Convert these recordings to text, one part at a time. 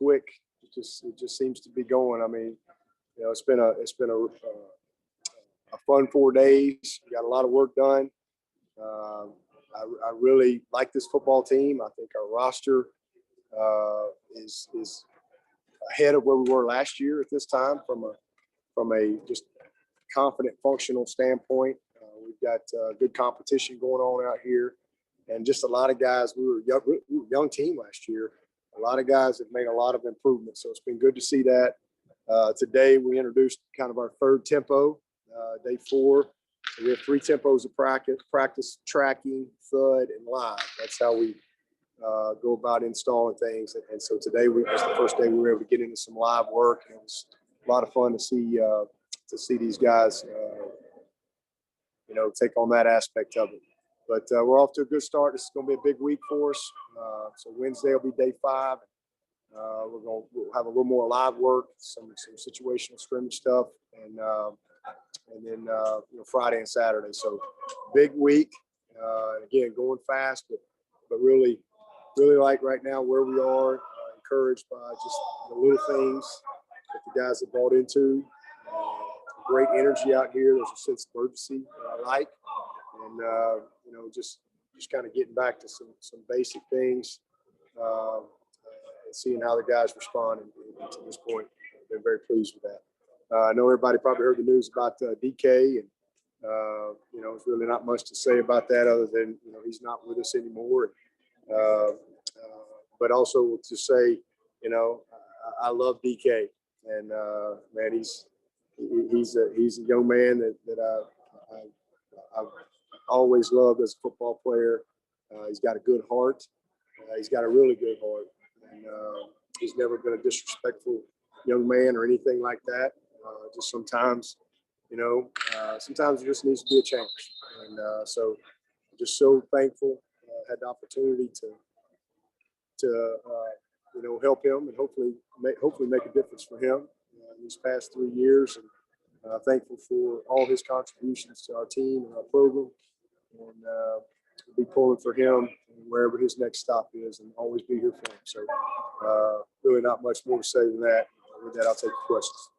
quick. It just seems to be going. I mean, it's been a fun 4 days. We got a lot of work done. I really like this football team. I think our roster is ahead of where we were last year at this time from a just confident, functional standpoint. We've got good competition going on out here, and just a lot of guys. We were a young team last year. A lot of guys have made a lot of improvements, so it's been good to see that. Today we introduced kind of our third tempo, day 4. So we have 3 tempos of practice, tracking, thud, and live. That's how we go about installing things. And so today was the first day we were able to get into some live work. And it was a lot of fun to see these guys, take on that aspect of it. But we're off to a good start. This is going to be a big week for us. So Wednesday will be day 5. We'll have a little more live work, some situational scrimmage stuff, and then Friday and Saturday. So big week. Again, going fast, but really like right now where we are. Encouraged by just the little things that the guys have bought into. Great energy out here. There's a sense of urgency that I like, and just kind of getting back to some basic things. And seeing how the guys respond to this point. I've been very pleased with that. I know everybody probably heard the news about DK, and there's really not much to say about that other than he's not with us anymore. But also to say, I love DK, and man, he's a young man that I've always loved as a football player. He's got a good heart. He's got a really good heart, and he's never been a disrespectful young man or anything like that. Just sometimes, sometimes there just needs to be a change. And so just so thankful, had the opportunity to help him and hopefully make a difference for him these past 3 years. And thankful for all his contributions to our team and our program. And we'll be pulling for him wherever his next stop is and always be here for him. So really not much more to say than that. With that, I'll take the questions.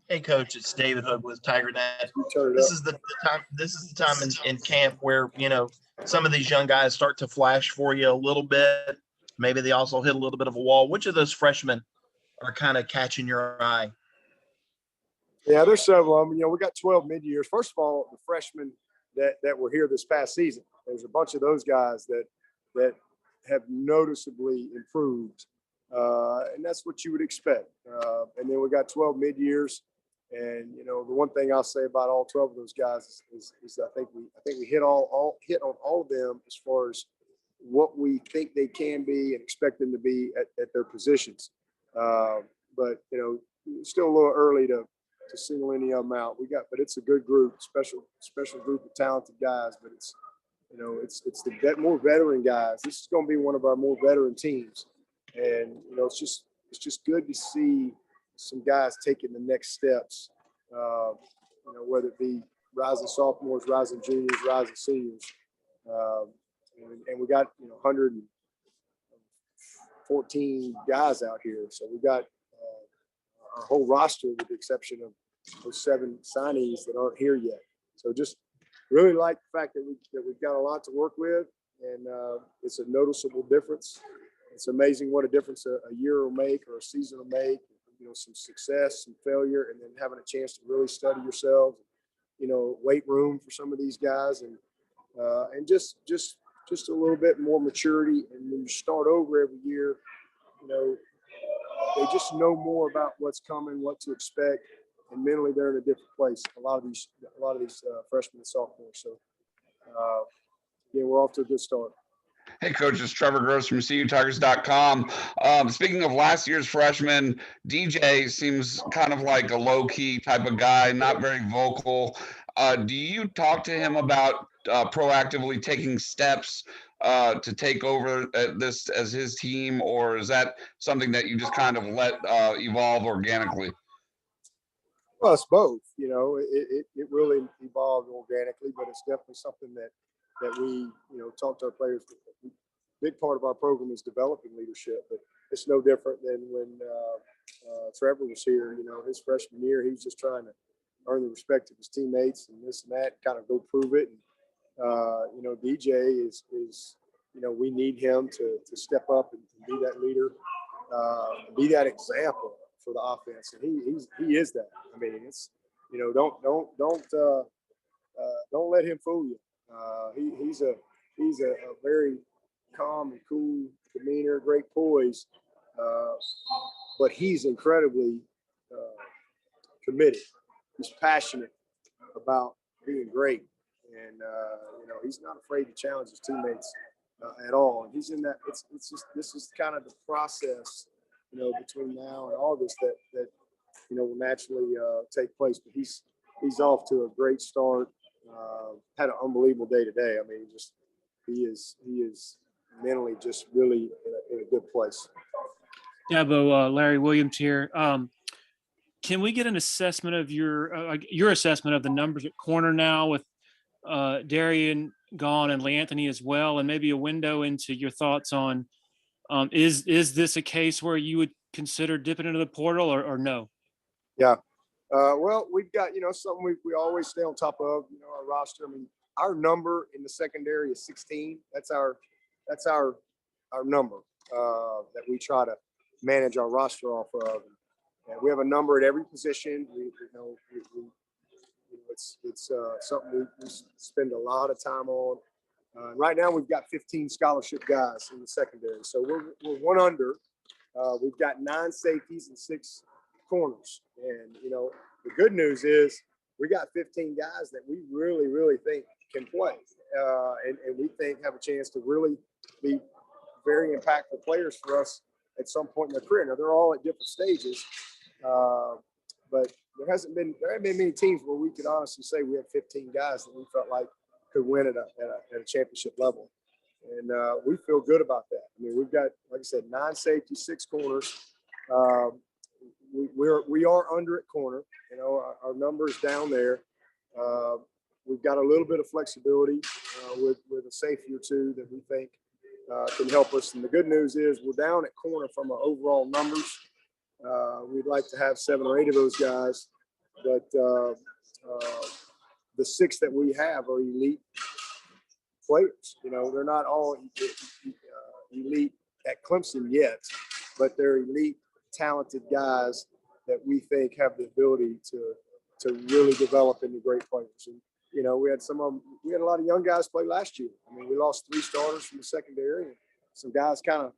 Hey, Coach, it's David Hood with TigerNet. This is the time. This is the time in camp where some of these young guys start to flash for you a little bit. Maybe they also hit a little bit of a wall. Which of those freshmen are kind of catching your eye? Yeah, there's several of them. We got 12 mid-years. First of all, the freshmen that were here this past season, there's a bunch of those guys that have noticeably improved, and that's what you would expect. And then we got 12 mid-years. And the one thing I'll say about all 12 of those guys is I think we hit on all of them as far as what we think they can be and expect them to be at their positions. But still a little early to single any of them out. But it's a good group, special group of talented guys. But it's the more veteran guys. This is going to be one of our more veteran teams, and it's just good to see some guys taking the next steps, whether it be rising sophomores, rising juniors, rising seniors. And we got 114 guys out here. So we got our whole roster with the exception of those 7 signees that aren't here yet. So just really like the fact that we've got a lot to work with, and it's a noticeable difference. It's amazing what a difference a year will make or a season will make. Some success, some failure, and then having a chance to really study yourselves, weight room for some of these guys, and just a little bit more maturity. And when you start over every year, they just know more about what's coming, what to expect, and mentally they're in a different place. A lot of these freshmen and sophomores. So we're off to a good start. Hey, Coach, it's Trevor Gross from CUTigers.com. Speaking of last year's freshman, DJ seems kind of like a low-key type of guy, not very vocal. Do you talk to him about proactively taking steps to take over this as his team, or is that something that you just kind of let evolve organically? Well, it's both. It really evolved organically, but it's definitely something that we talk to our players. A big part of our program is developing leadership, but it's no different than when Trevor was here. His freshman year, he was just trying to earn the respect of his teammates and this and that, kind of go prove it. And, DJ is we need him to step up and be that leader, be that example for the offense. And he is that. I mean, it's, don't let him fool you. He's a very calm and cool demeanor, great poise, but he's incredibly committed. He's passionate about being great, and he's not afraid to challenge his teammates at all. And he's in that. It's just this is kind of the process, between now and August that will naturally take place. But he's off to a great start. Had an unbelievable day today. I mean, he is mentally just really in a good place. Dabo, Larry Williams here. Can we get an assessment of your assessment of the numbers at corner now with Derion gone and Lee Anthony as well, and maybe a window into your thoughts on is this a case where you would consider dipping into the portal or no? Yeah. Well, we've got, something we always stay on top of, our roster. I mean, our number in the secondary is 16. That's our number that we try to manage our roster off of. And we have a number at every position. It's something we spend a lot of time on. Right now, we've got 15 scholarship guys in the secondary. So we're one under. We've got 9 safeties and 6 corners. And, the good news is we got 15 guys that we really, really think can play. And we think have a chance to really be very impactful players for us at some point in their career. Now, they're all at different stages. But there haven't been many teams where we could honestly say we had 15 guys that we felt like could win at a championship level. And we feel good about that. I mean, we've got, like I said, 9 safeties, 6 corners. We are under at corner. Our number is down there. We've got a little bit of flexibility with a safety or two that we think can help us. And the good news is we're down at corner from our overall numbers. We'd like to have 7 or 8 of those guys, but the 6 that we have are elite players. They're not all elite at Clemson yet, but they're elite, talented guys that we think have the ability to really develop into great players. And we had a lot of young guys play last year. I mean, we lost 3 starters from the secondary, and some guys kind of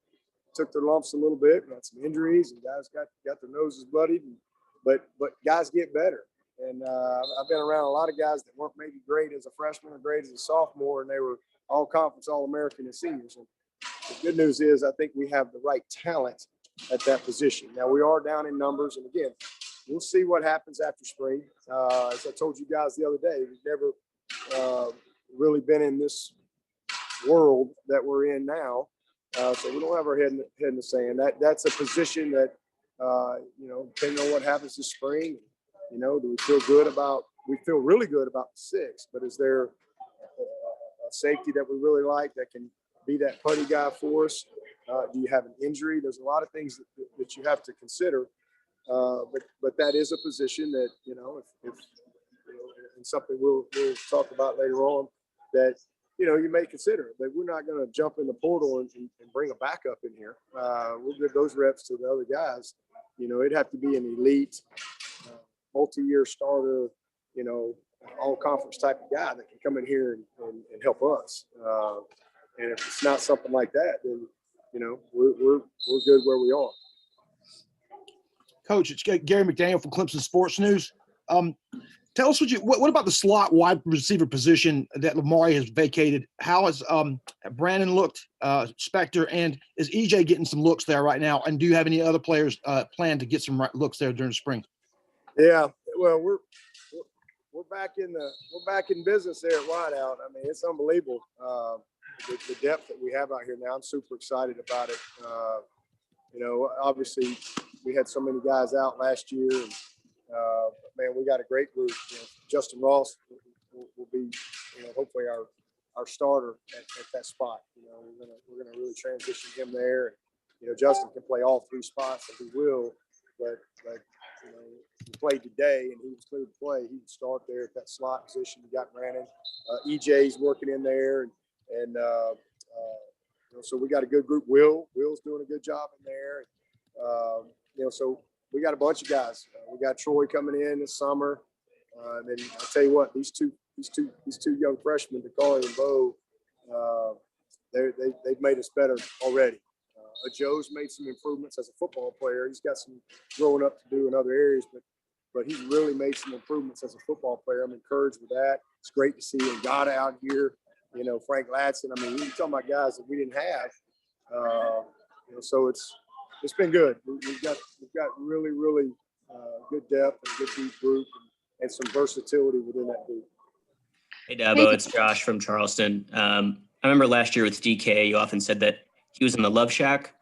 took their lumps a little bit. We had some injuries, and guys got their noses bloodied. But guys get better. And I've been around a lot of guys that weren't maybe great as a freshman or great as a sophomore, and they were all conference, All-American, and seniors. And the good news is I think we have the right talent at that position. Now, we are down in numbers, and again, we'll see what happens after spring. As I told you guys the other day, we've never really been in this world that we're in now. So we don't have our head in the sand. That's a position that, depending on what happens this spring, do we feel good about? We feel really good about the 6, but is there a safety that we really like that can be that putty guy for us? Do you have an injury? There's a lot of things that you have to consider. But that is a position that, if and something we'll talk about later on that, you may consider. But we're not going to jump in the portal and bring a backup in here. We'll give those reps to the other guys. It'd have to be an elite, multi-year starter, all-conference type of guy that can come in here and help us. And if it's not something like that, then, we're good where we are. Coach, it's Gary McDaniel from Clemson Sports News. Tell us what about the slot wide receiver position that Lamari has vacated? How has Brandon looked, Spector, and is EJ getting some looks there right now? And do you have any other players planned to get some looks there during the spring? Yeah, well, we're back in business there at wideout. I mean, it's unbelievable the depth that we have out here now. I'm super excited about it. Obviously we had so many guys out last year, and man, we got a great group. Justin Ross will be, hopefully our starter at that spot. We're gonna really transition him there. Justin can play all three spots if he will, but he played today and he was clear to play. He would start there at that slot position. You got Brandon. EJ's working in there, and so we got a good group. Will's doing a good job in there. So we got a bunch of guys. We got Troy coming in this summer, and then I'll tell you what, these two young freshmen, Dakari and Bo, they've made us better already. Joe's made some improvements as a football player. He's got some growing up to do in other areas, but he's really made some improvements as a football player. I'm encouraged with that. It's great to see Ngata out here. Frank Ladson. I mean, you're talking about guys that we didn't have. So it's been good. We've got really, really good depth and a good deep group and some versatility within that group. Hey, Dabo, it's Josh from Charleston. I remember last year with DK, you often said that he was in the Love Shack.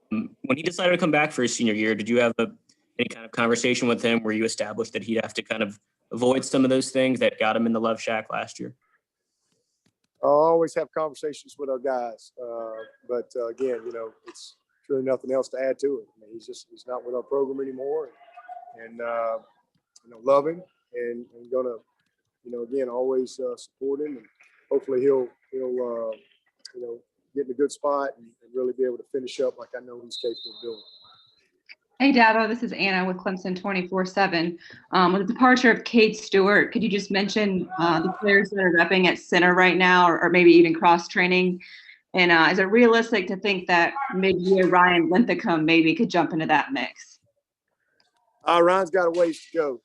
When he decided to come back for his senior year, did you have any kind of conversation with him where you established that he'd have to kind of avoid some of those things that got him in the Love Shack last year? I always have conversations with our guys, but again, it's really nothing else to add to it. I mean, he's not with our program anymore, and love him and gonna again always support him, and hopefully he'll get in a good spot and really be able to finish up like I know he's capable of doing. Hey, Dabo, this is Anna with Clemson 24/7. With the departure of Cade Stewart, could you just mention the players that are repping at center right now, or maybe even cross-training? And is it realistic to think that mid-year Ryan Linthicum maybe could jump into that mix? Ryan's got a ways to go.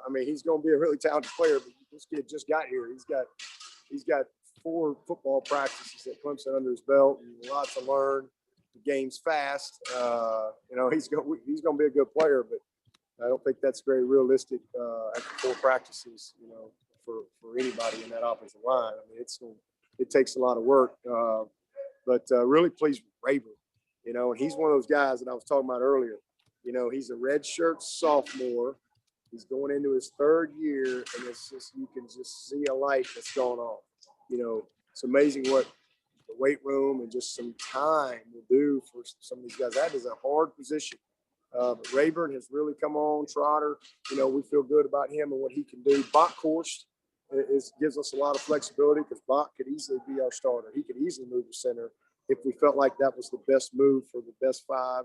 I mean, he's going to be a really talented player, but this kid just got here. He's got 4 football practices at Clemson under his belt and lots to learn. The game's fast. He's going to be a good player, but I don't think that's very realistic after 4 practices, for anybody in that offensive line. I mean, it takes a lot of work, but really pleased with Rayburn, and he's one of those guys that I was talking about earlier. He's a redshirt sophomore. He's going into his 3rd year, and it's just, you can just see a light that's going on. It's amazing what the weight room and just some time will do for some of these guys. That is a hard position. But Rayburn has really come on. Trotter, we feel good about him and what he can do. Bachhorst gives us a lot of flexibility because Bach could easily be our starter. He could easily move to center if we felt like that was the best move for the best 5.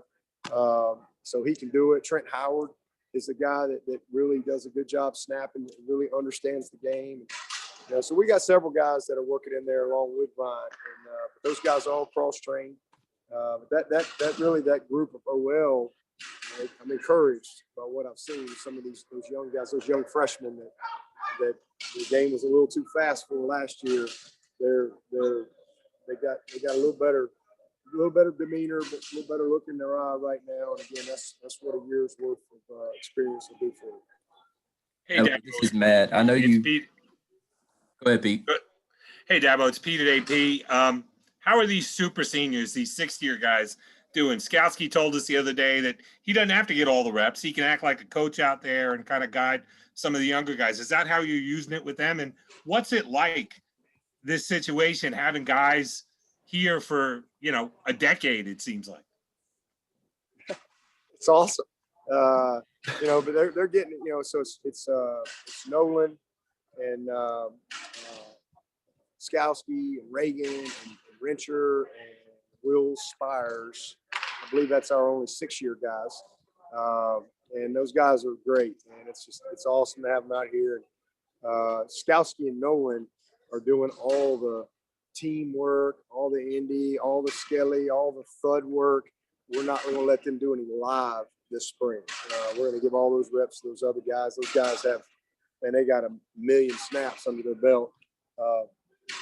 So he can do it. Trent Howard is the guy that really does a good job snapping and really understands the game. So we got several guys that are working in there along with Brian, and those guys are all cross-trained. But that group of OL, I'm encouraged by what I've seen. Some of those young guys, those young freshmen that the game was a little too fast for last year. They got a little better demeanor, but a little better look in their eye right now. And again, that's what a year's worth of experience will do for you. Hey, Dabo, this is Matt. I know you. Pete. Go ahead, Pete. Hey, Dabo, it's Pete at AP. How are these super seniors, these 6th-year guys, doing? Skowski told us the other day that he doesn't have to get all the reps. He can act like a coach out there and kind of guide some of the younger guys. Is that how you're using it with them? And what's it like, this situation, having guys here for, a decade, it seems like? It's awesome. But they're getting, so it's Nolan and Skowski and Reagan and Rencher and Will Spires. I believe that's our only 6-year guys. And those guys are great, man. It's awesome to have them out here. Skowski and Nolan are doing all the teamwork, all the indie, all the skelly, all the thud work. We're not going to let them do any live this spring. We're going to give all those reps to those other guys. Those guys they got 1 million snaps under their belt.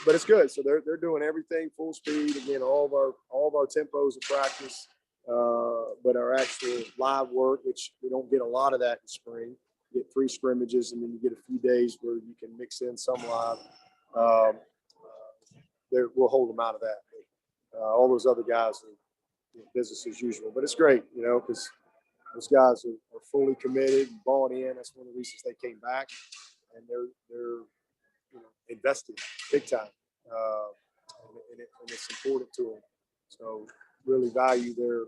But it's good. So they're doing everything full speed. Again, all of our tempos of practice, but our actual live work, which we don't get a lot of that in spring. You get 3 scrimmages, and then you get a few days where you can mix in some live. We'll hold them out of that. All those other guys are business as usual. But it's great, because those guys are fully committed and bought in. That's one of the reasons they came back, and they're invested big time, and it's important to them. So really value their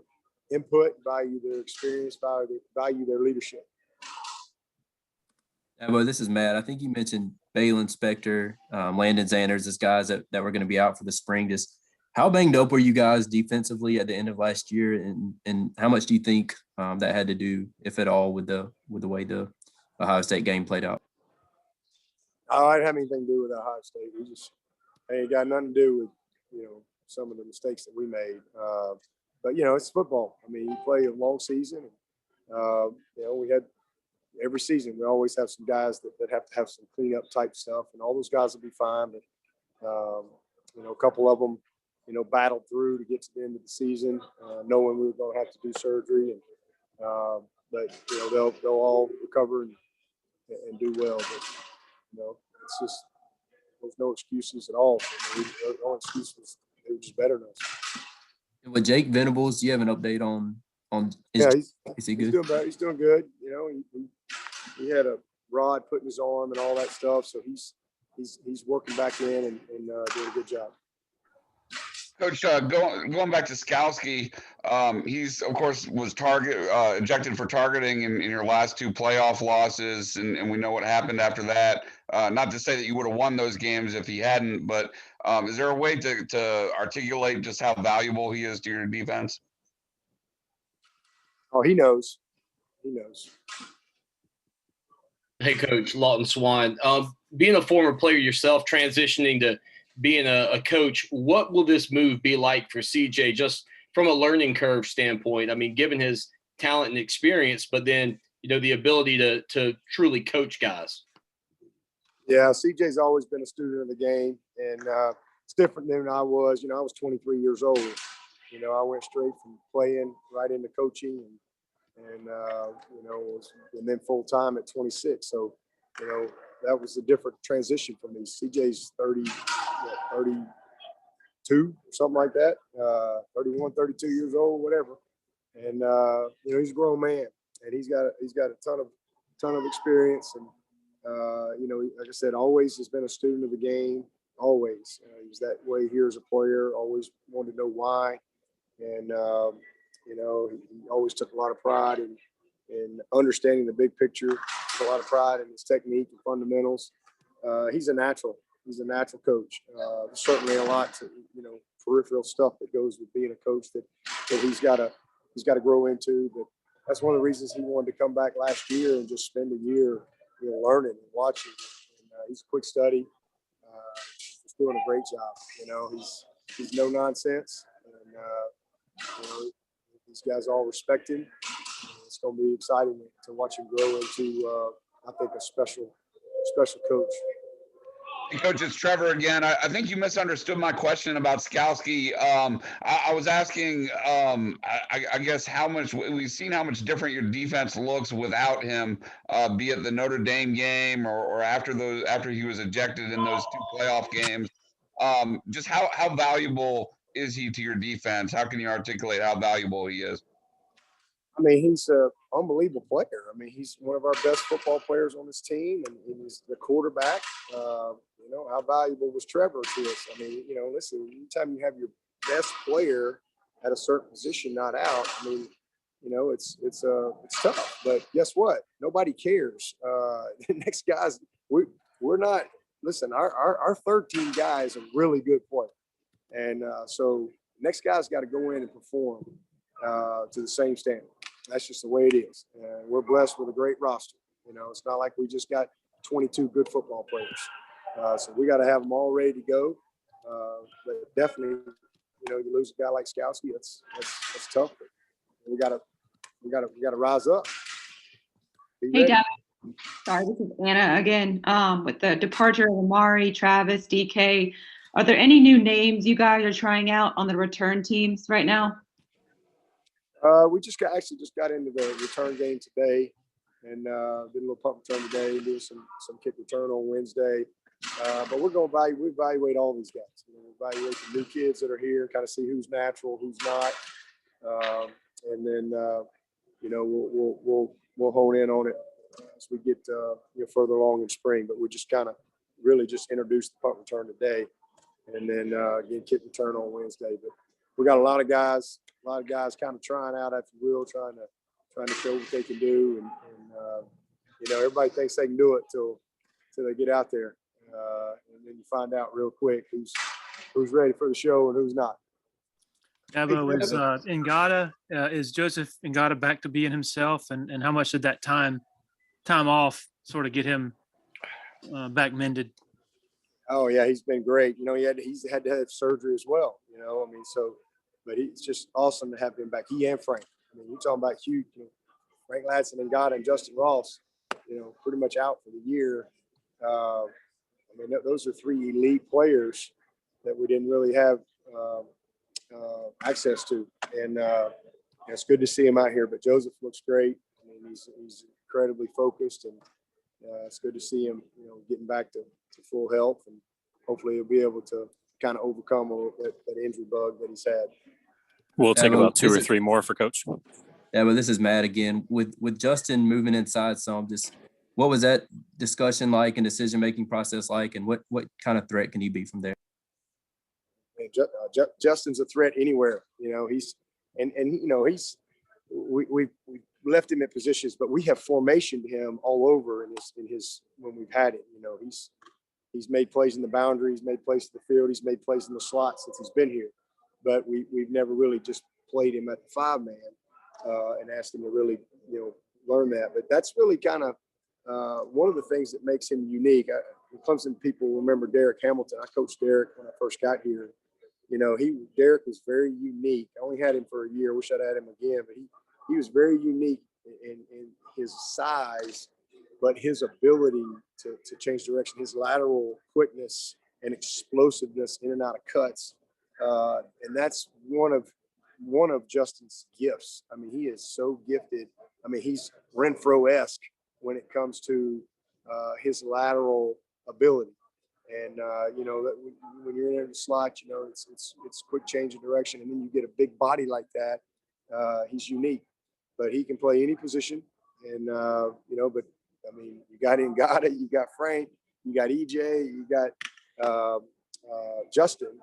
input, value their experience, value their leadership. Well, this is Matt. I think you mentioned Balin Spector, Landon Zanders as guys that were going to be out for the spring. Just how banged up were you guys defensively at the end of last year, and how much do you think that had to do, if at all, with the way the Ohio State game played out? Oh, I didn't have anything to do with Ohio State. We just ain't got nothing to do with some of the mistakes that we made. But it's football. I mean, you play a long season. And, we had every season we always have some guys that have to have some cleanup type stuff, and all those guys will be fine. But a couple of them, battled through to get to the end of the season, knowing we were going to have to do surgery. And but they'll all recover and do well. But it's just there's no excuses at all. No excuses. They were just better than us. And with Jake Venables, do you have an update on? Is he good? He's doing good. He had a rod put in his arm and all that stuff, so he's working back in and doing a good job. Coach, going back to Skalski, he's of course was ejected for targeting in your last two playoff losses, and we know what happened after that. Not to say that you would have won those games if he hadn't, but is there a way to articulate just how valuable he is to your defense? Oh, he knows. He knows. Hey, Coach, Lawton Swan. Being a former player yourself, transitioning to being a coach, what will this move be like for CJ just from a learning curve standpoint? I mean, given his talent and experience, but then, the ability to truly coach guys. Yeah, CJ's always been a student of the game, and it's different than I was. I was 23 years old. I went straight from playing right into coaching and then full time at 26. So, that was a different transition for me. CJ's 32, something like that, 31, 32 years old, whatever. And, he's a grown man, and he's got a ton of experience. And, like I said, always has been a student of the game, always. He was that way here as a player, always wanted to know why. And, he always took a lot of pride in understanding the big picture, took a lot of pride in his technique and fundamentals. He's a natural. He's a natural coach. There's certainly a lot to, peripheral stuff that goes with being a coach that he's got to grow into. But that's one of the reasons he wanted to come back last year and just spend a year, learning and watching. And, he's a quick study. He's doing a great job. He's no nonsense. And, these guys all respect him. It's going to be exciting to watch him grow into, I think, a special coach. Hey, Coach, it's Trevor again. I think you misunderstood my question about Skalski. I was asking, I guess, how much we've seen how much different your defense looks without him, be it the Notre Dame game or after he was ejected in those two playoff games. Just how valuable is he to your defense? How can you articulate how valuable he is? I mean, he's an unbelievable player. I mean, he's one of our best football players on this team, and he's the quarterback. How valuable was Trevor to us? I mean, listen, anytime you have your best player at a certain position not out, I mean, it's tough. But guess what? Nobody cares. The next guys, we're not. Listen, our third team guy is a really good player. And so next guy's got to go in and perform to the same standard. That's just the way it is. And we're blessed with a great roster. It's not like we just got 22 good football players. So we got to have them all ready to go. But definitely, you lose a guy like Skalski, that's tough. But we got to rise up. Hey, Dabo. Sorry, this is Anna again. With the departure of Amari, Travis, DK, are there any new names you guys are trying out on the return teams right now? We just got into the return game today, and did a little punt return today, and did some kick return on Wednesday. But we're going to evaluate all these guys. Evaluate the new kids that are here, kind of see who's natural, who's not, and then we'll hone in on it as we get further along in spring. But we just kind of really just introduced the punt return today, and then again kick return on Wednesday. But we got a lot of guys A lot of guys kind of trying out, if you will, trying to show what they can do, and everybody thinks they can do it till they get out there, and then you find out real quick who's ready for the show and who's not. Dabo, is Joseph Ngata back to being himself, and how much did that time off sort of get him back mended? Oh yeah, he's been great. He's had to have surgery as well. But it's just awesome to have him back. He and Frank. You're talking about huge. Frank Ladson and Ngata and Justin Ross. Pretty much out for the year. Those are three elite players that we didn't really have access to, and it's good to see him out here. But Joseph looks great. He's incredibly focused, and it's good to see him, getting back to full health, and hopefully he'll be able to kind of overcome that injury bug that he's had. We'll take about 2 or 3 more for Coach. Yeah, but this is Matt again. With Justin moving inside some, just what was that discussion like and decision-making process like, and what kind of threat can he be from there? Justin's a threat anywhere. We've left him in positions, but we have formationed him all over in his when we've had it. He's made plays in the boundary, he's made plays in the field, he's made plays in the slot since he's been here. But we've never really just played him at the 5-man and asked him to really learn that. But that's really kind of one of the things that makes him unique. Clemson people remember Derek Hamilton. I coached Derek when I first got here. Derek was very unique. I only had him for a year. Wish I'd had him again, but he was very unique in his size, but his ability to change direction, his lateral quickness and explosiveness in and out of cuts. And that's one of Justin's gifts. I mean, he is so gifted. I mean, he's Renfro-esque when it comes to his lateral ability. And when you're in the slot, it's quick change of direction, and then you get a big body like that. He's unique, but he can play any position. And but I mean, you got Ngata, you got Frank, you got EJ, you got Justin.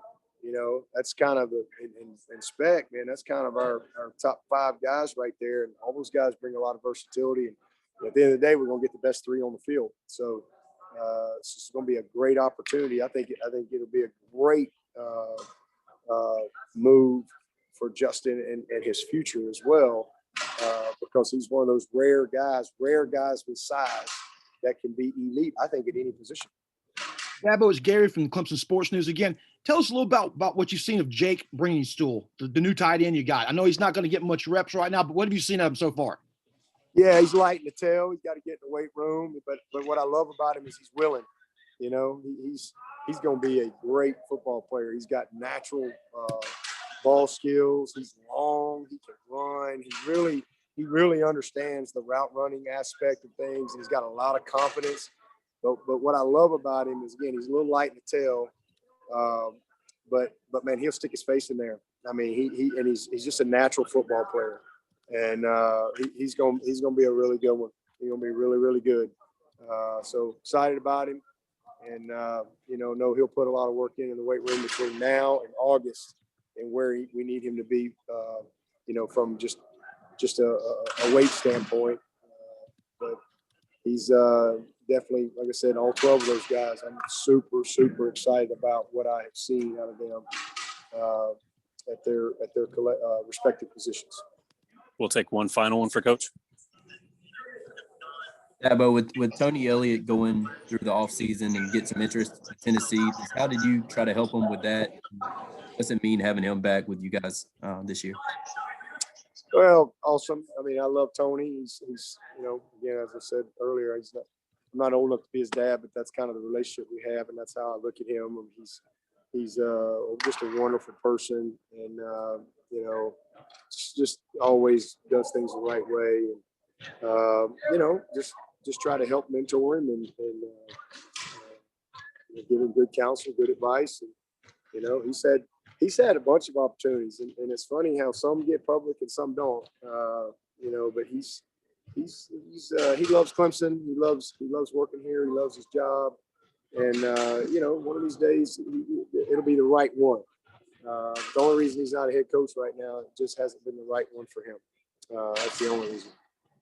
That's kind of in spec, man. That's kind of our top 5 guys right there, and all those guys bring a lot of versatility. And at the end of the day, we're gonna get the best 3 on the field. So it's going to be a great opportunity. I think it'll be a great move for Justin and his future as well, because he's one of those rare guys with size that can be elite, I think, at any position. Dabo, it's Gary from Clemson Sports News again. Tell us a little about what you've seen of Jake Briningstool, the new tight end you got. I know he's not going to get much reps right now, but what have you seen of him so far? Yeah, he's light in the tail. He's got to get in the weight room. But what I love about him is he's willing. He's going to be a great football player. He's got natural ball skills. He's long. He can run. He really understands the route running aspect of things. He's got a lot of confidence. But what I love about him is, again, he's a little light in the tail. But man, he'll stick his face in there. I mean, he's just a natural football player. And he's gonna be a really good one. He's gonna be really, really good. So excited about him, and know he'll put a lot of work in the weight room between now and August, and where we need him to be. From just a weight standpoint. But he's definitely, like I said, all 12 of those guys. I'm super, super excited about what I have seen out of them at their respective positions. We'll take one final one for Coach. Dabo, with Tony Elliott going through the offseason and get some interest in Tennessee, how did you try to help him with that? What's it mean having him back with you guys this year? Well, awesome. I mean, I love Tony. He's again, as I said earlier, I'm not old enough to be his dad, but that's kind of the relationship we have, and that's how I look at him. And he's just a wonderful person, and just always does things the right way, and just try to help mentor him and give him good counsel, good advice. And he's had a bunch of opportunities, and it's funny how some get public and some don't. But he loves Clemson. He loves working here. He loves his job, and one of these days it'll be the right one. The only reason he's not a head coach right now, it just hasn't been the right one for him. That's the only reason.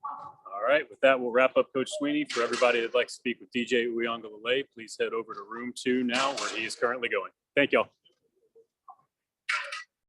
All right. With that, we'll wrap up Coach Swinney. For everybody that'd like to speak with DJ Uyongalale, please head over to room 2 now, where he is currently going. Thank y'all.